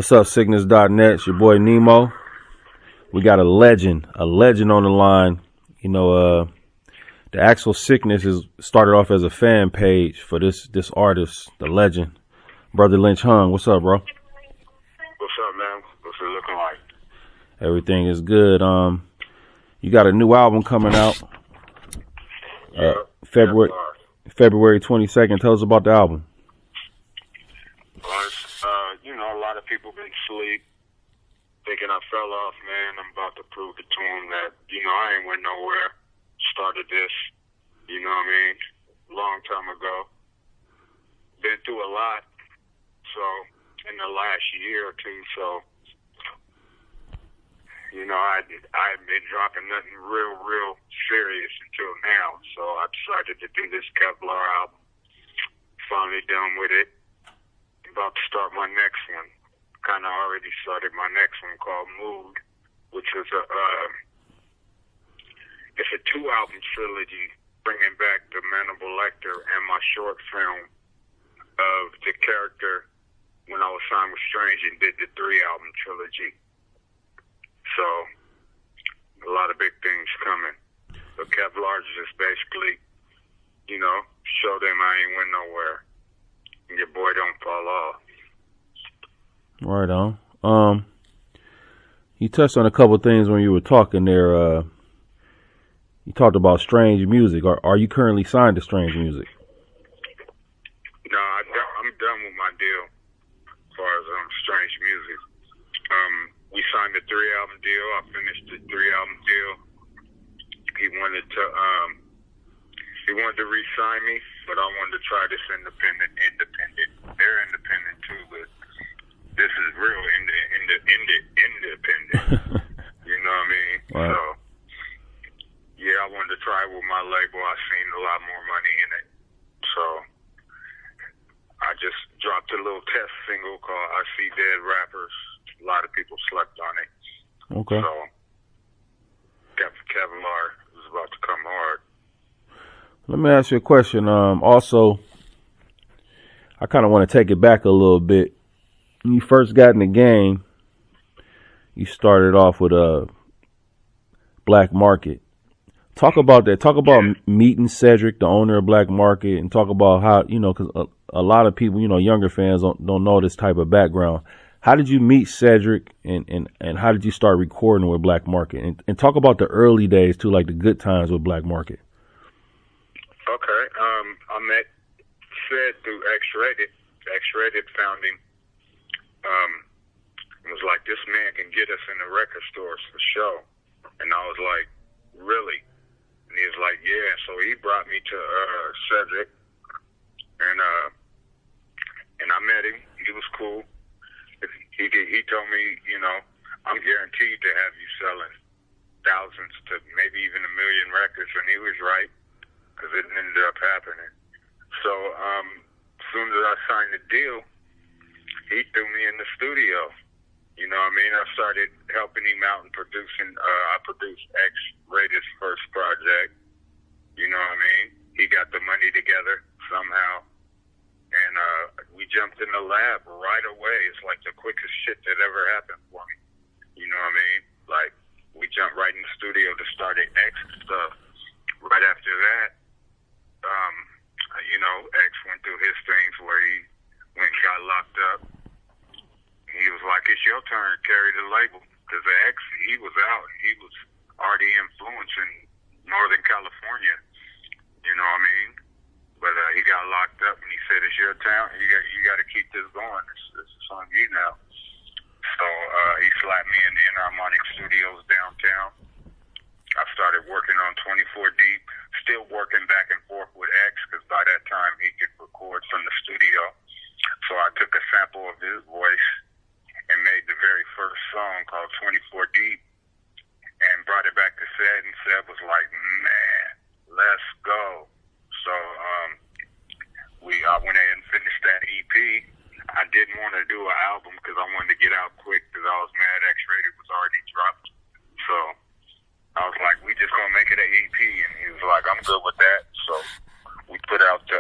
What's up, Siccness.net? It's your boy Nemo. We got a legend on the line. You know, the actual Siccness is started off as a fan page for this artist, the legend, Brotha Lynch. What's up, bro? What's up, man? What's it looking like? Everything is good. You got a new album coming out. February 22nd. Tell us about the album. Well, a lot of people been asleep, thinking I fell off, man. I'm about to prove it to them that, I ain't went nowhere. Started this, long time ago. Been through a lot, so, in the last year or two, so, I haven't been dropping nothing real serious until now, so I decided to do this Kevlar album. Finally done with it. About to start my next one. Kind of already started my next one called Mood, which is it's a 2-album trilogy, bringing back the Manable Lecter and my short film of the character when I was signed with Strange and did the 3-album trilogy. So, a lot of big things coming. But Kevlar is just basically, show them I ain't went nowhere. And your boy don't fall off. Right on. You touched on a couple of things when you were talking there. You talked about Strange Music. Are you currently signed to Strange Music? No, I'm done with my deal as far as Strange Music. We signed a 3-album deal. I finished the 3-album deal. He wanted to re-sign me, but I wanted to try this independent. They're independent too, but this is real independent. You know what I mean? Right. So, yeah, I wanted to try with my label. I seen a lot more money in it. So, I just dropped a little test single called I See Dead Rappers. A lot of people slept on it. Okay. So, Kevlar is about to come hard. Let me ask you a question. Also, I kind of want to take it back a little bit. When you first got in the game, you started off with a Black Market. Talk about that. Talk about meeting Cedric, the owner of Black Market, and talk about how, because a lot of people, younger fans don't know this type of background. How did you meet Cedric, and how did you start recording with Black Market? And talk about the early days, too, like the good times with Black Market. Okay. I met Ced through X-Rated. X-Rated found him. It was like, this man can get us in the record stores for show. And I was like, really? And he was like, yeah. So he brought me to Cedric. And I met him. He was cool. He told me, I'm guaranteed to have you selling thousands to maybe even 1 million records. And he was right, because it ended up happening. So as soon as I signed the deal, he threw me in the studio. You know what I mean? I started helping him out and producing. I produced X-Rated's first project. You know what I mean? He got the money together somehow. And we jumped in the lab right away. It's like the quickest shit that ever happened for me. You know what I mean? Like, we jumped right in the studio to start X stuff. Right after that, X went through his things where he went and got locked up. He was like, it's your turn to carry the label. Because X, he was out. He was already influencing Northern California. You know what I mean? But he got locked up, and he said, it's your town. You got to keep this going. This is on you now. So he slapped me in the Enharmonic Studios downtown. I started working on 24 Deep, still working back and forth with X, because by that time he could record from the studio. So I took a sample of his voice and made the very first song called 24 Deep and brought it back to Ced, and Ced was like, man, let's go. So I went ahead and finished that EP. I didn't want to do an album because I wanted to get out quick because I was mad X-Rated was already dropped. So I was like, we just gonna make it an EP, and he was like, I'm good with that. So we put out the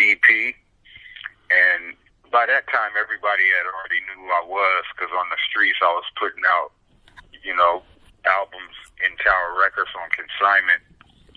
EP, and by that time, everybody had already knew who I was, because on the streets I was putting out, albums in Tower Records on consignment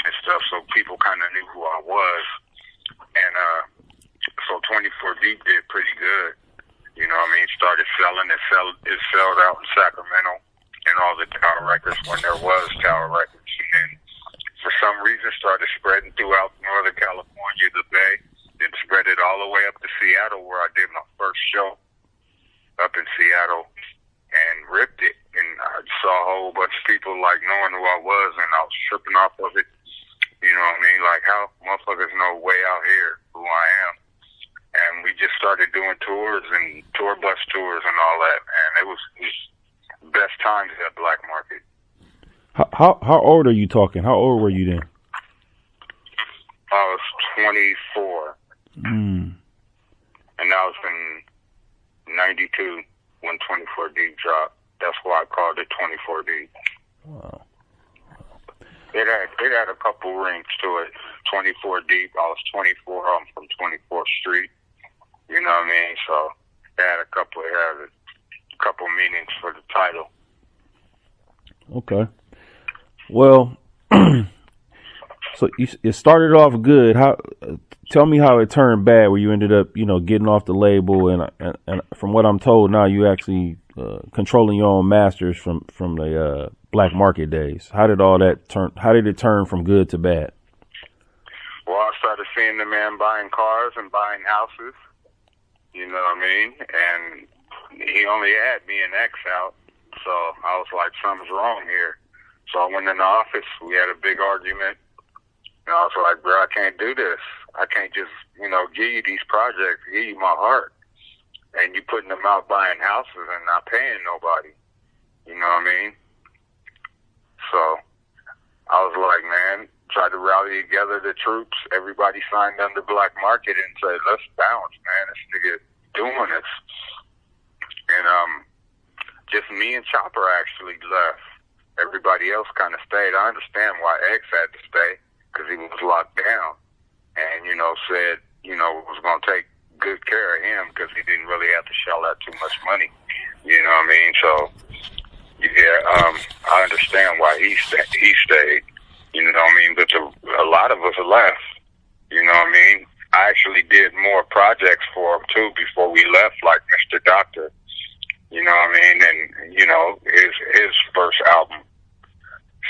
and stuff, so people kind of knew who I was. And so 24 Deep did pretty good. Started selling. It sold out in Sacramento and all the Tower Records when there was Tower Records. And then for some reason started spreading throughout Northern California, the Bay, then spread it all the way up to Seattle, where I did my first show up in Seattle and ripped it. And I saw a whole bunch of people like knowing who I was, and I was tripping off of it. You know what I mean? Like, how motherfuckers know way out here who I am. And we just started doing tours and tour bus tours and all that, and it was best times at Black Market. How old are you talking? How old were you then? I was 24. And that was in 92 when 24 Deep dropped. That's why I called it 24 Deep. Wow. It had a couple rings to it. 24 Deep. I was 24. I'm from 24th Street. You know what I mean? So it had a couple meanings for the title. Okay. Well, so it started off good. Tell me how it turned bad, where you ended up, getting off the label, and from what I'm told now, you actually controlling your own masters from the Black Market days. How did all that turn? How did it turn from good to bad? Well, I started seeing the man buying cars and buying houses. You know what I mean? And he only had me and X out, so I was like, something's wrong here. So I went in the office. We had a big argument. And I was like, bro, I can't do this. I can't just, give you these projects, give you my heart, and you putting them out buying houses and not paying nobody. You know what I mean? So I was like, man, tried to rally together the troops. Everybody signed under Black Market and said, let's bounce, man. This nigga doing this. And just me and Chopper actually left. Everybody else kind of stayed. I understand why X had to stay, because he was locked down. And, said, was going to take good care of him, because he didn't really have to shell out too much money. You know what I mean? So, yeah, I understand why he stayed. You know what I mean? But a lot of us left. You know what I mean? I actually did more projects for him, too, before we left, like Mr. Doctor. You know what I mean? And, his first album.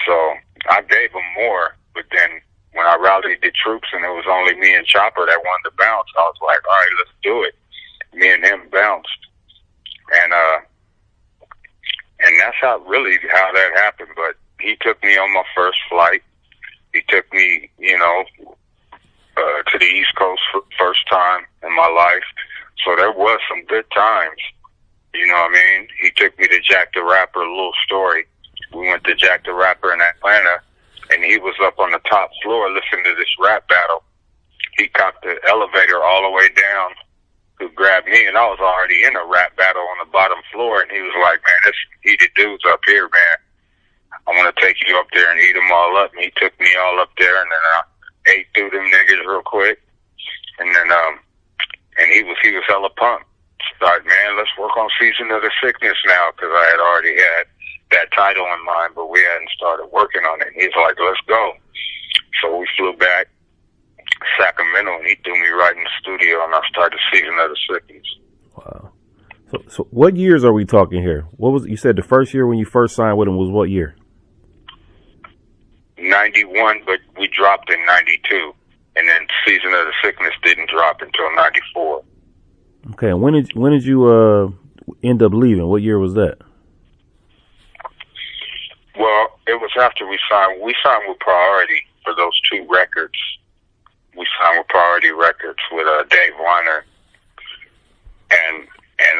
So I gave him more, but then when I rallied the troops and it was only me and Chopper that wanted to bounce, I was like, all right, let's do it. Me and him bounced. And that's how that happened. But he took me on my first flight. He took me, to the East Coast for the first time in my life. So there was some good times. You know what I mean? He took me to Jack the Rapper, a little story. We went to Jack the Rapper in Atlanta, and he was up on the top floor listening to this rap battle. He cocked the elevator all the way down to grab me, and I was already in a rap battle on the bottom floor, and he was like, man, there's heated dudes up here, man. I want to take you up there and eat them all up. And he took me all up there, and then I ate through them niggas real quick. And then, and he was hella pumped. Started, man, let's work on Season of the Siccness now, because I had already had that title in mind, but we hadn't started working on it. He's like, let's go. So we flew back to Sacramento, and he threw me right in the studio, and I started Season of the Siccness. Wow. So what years are we talking here? What was, you said the first year when you first signed with him was what year? 91, but we dropped in 92, and then Season of the Siccness didn't drop until 94. Okay, and when did you end up leaving? What year was that? Well, it was after we signed. We signed with Priority for those two records. We signed with Priority Records with Dave Weiner, and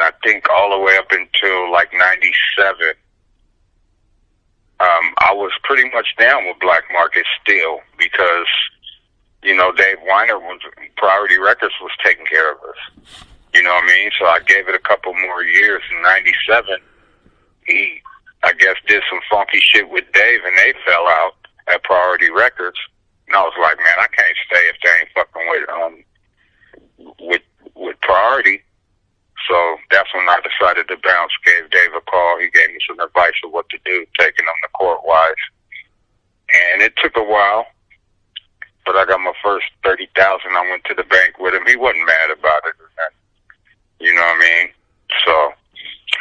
I think all the way up until like 97. I was pretty much down with Black Market still, because Dave Weiner was Priority Records was taking care of us. You know what I mean? So I gave it a couple more years. In 97, he, I guess, did some funky shit with Dave, and they fell out at Priority Records. And I was like, man, I can't stay if they ain't fucking with Priority. So that's when I decided to bounce. Gave Dave a call. He gave me some advice of what to do, taking him to court-wise. And it took a while, but I got my first $30,000. I went to the bank with him. He wasn't mad about it or nothing. You know what I mean? So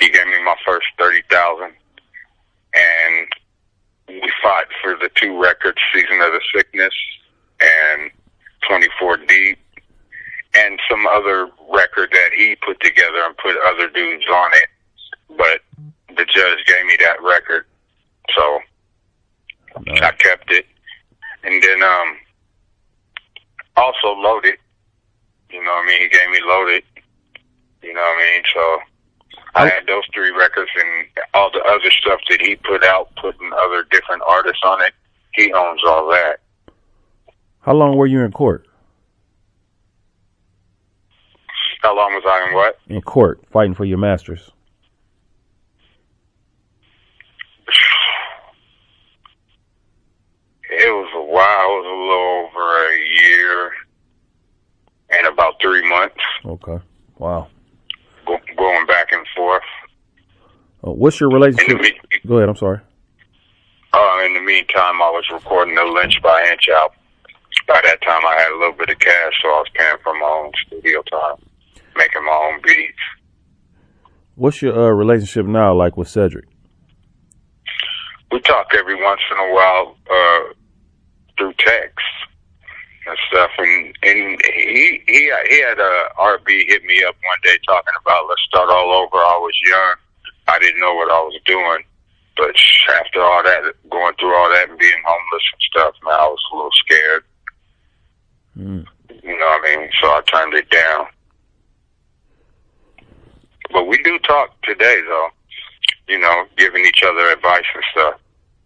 he gave me my first $30,000, and we fought for the 2 records, Season of the Siccness and 24 Deep, and some other record that he put together and put other dudes on it. But the judge gave me that record, so I kept it. And then also Loaded. You know what I mean? He gave me Loaded. You know what I mean? So I had those 3 records, and all the other stuff that he put out, putting other different artists on it, he owns all that. How long were you in court? How long was I in what? In court, fighting for your masters. It was a while. It was a little over a year and about 3 months. Okay. Wow. Going back and forth. What's your relationship? Go ahead. I'm sorry. In the meantime, I was recording the Lynch by Inch album. By that time, I had a little bit of cash, so I was paying for my own studio time, making my own beats. What's your relationship now like with Cedric? We talk every once in a while through text and stuff, and he had a RB hit me up one day talking about let's start all over. I was young, I didn't know what I was doing, but after all that, going through all that and being homeless and stuff, man, I was a little scared. You know what I mean? So I turned it down. But we do talk today, though. You know, giving each other advice and stuff.